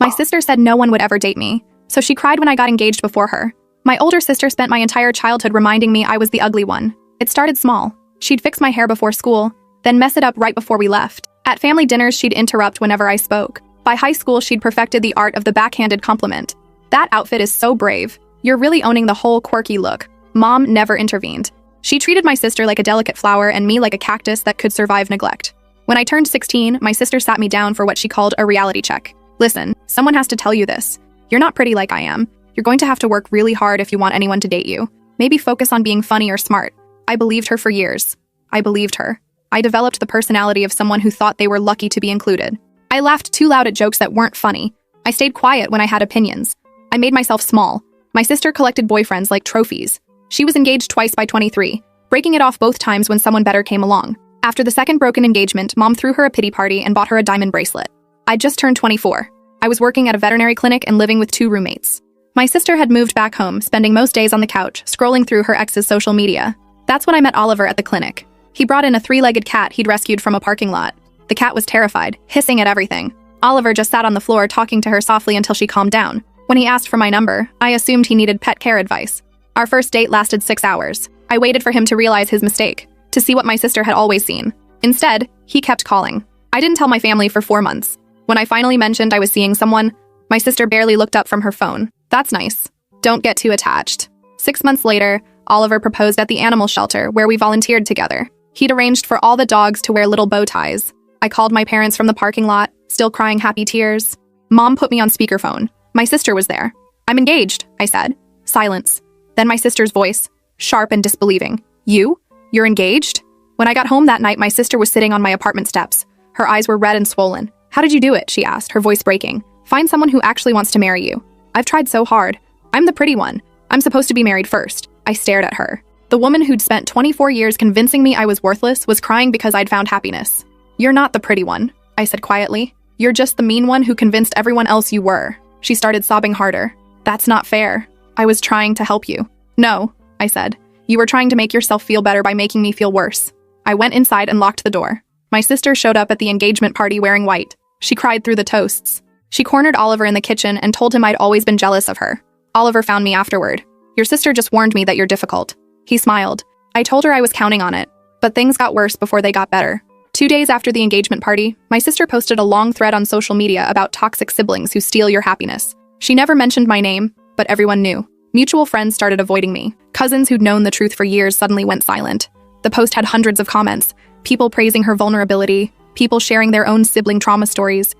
My sister said no one would ever date me, so she cried when I got engaged before her. My older sister spent my entire childhood reminding me I was the ugly one. It started small. She'd fix my hair before school, then mess it up right before we left. At family dinners, she'd interrupt whenever I spoke. By high school, she'd perfected the art of the backhanded compliment. "That outfit is so brave. You're really owning the whole quirky look." Mom never intervened. She treated my sister like a delicate flower and me like a cactus that could survive neglect. When I turned 16, my sister sat me down for what she called a reality check. "Listen, someone has to tell you this. You're not pretty like I am. You're going to have to work really hard if you want anyone to date you. Maybe focus on being funny or smart." I believed her for years. I believed her. I developed the personality of someone who thought they were lucky to be included. I laughed too loud at jokes that weren't funny. I stayed quiet when I had opinions. I made myself small. My sister collected boyfriends like trophies. She was engaged twice by 23, breaking it off both times when someone better came along. After the second broken engagement, Mom threw her a pity party and bought her a diamond bracelet. I'd just turned 24. I was working at a veterinary clinic and living with 2 roommates. My sister had moved back home, spending most days on the couch, scrolling through her ex's social media. That's when I met Oliver at the clinic. He brought in a 3-legged cat he'd rescued from a parking lot. The cat was terrified, hissing at everything. Oliver just sat on the floor talking to her softly until she calmed down. When he asked for my number, I assumed he needed pet care advice. Our first date lasted 6 hours. I waited for him to realize his mistake, to see what my sister had always seen. Instead, he kept calling. I didn't tell my family for 4 months. When I finally mentioned I was seeing someone, my sister barely looked up from her phone. "That's nice. Don't get too attached." 6 months later, Oliver proposed at the animal shelter where we volunteered together. He'd arranged for all the dogs to wear little bow ties. I called my parents from the parking lot, still crying happy tears. Mom put me on speakerphone. My sister was there. "I'm engaged," I said. Silence. Then my sister's voice, sharp and disbelieving. You're engaged?" When I got home that night, my sister was sitting on my apartment steps. Her eyes were red and swollen. "How did you do it?" she asked, her voice breaking. "Find someone who actually wants to marry you. I've tried so hard. I'm the pretty one. I'm supposed to be married first." I stared at her. The woman who'd spent 24 years convincing me I was worthless was crying because I'd found happiness. "You're not the pretty one," I said quietly. "You're just the mean one who convinced everyone else you were." She started sobbing harder. "That's not fair. I was trying to help you." "No," I said. "You were trying to make yourself feel better by making me feel worse." I went inside and locked the door. My sister showed up at the engagement party wearing white. She cried through the toasts. She cornered Oliver in the kitchen and told him I'd always been jealous of her. Oliver found me afterward. "Your sister just warned me that you're difficult." He smiled. I told her I was counting on it, but things got worse before they got better. 2 days after the engagement party, my sister posted a long thread on social media about toxic siblings who steal your happiness. She never mentioned my name, but everyone knew. Mutual friends started avoiding me. Cousins who'd known the truth for years suddenly went silent. The post had hundreds of comments, people praising her vulnerability, people sharing their own sibling trauma stories,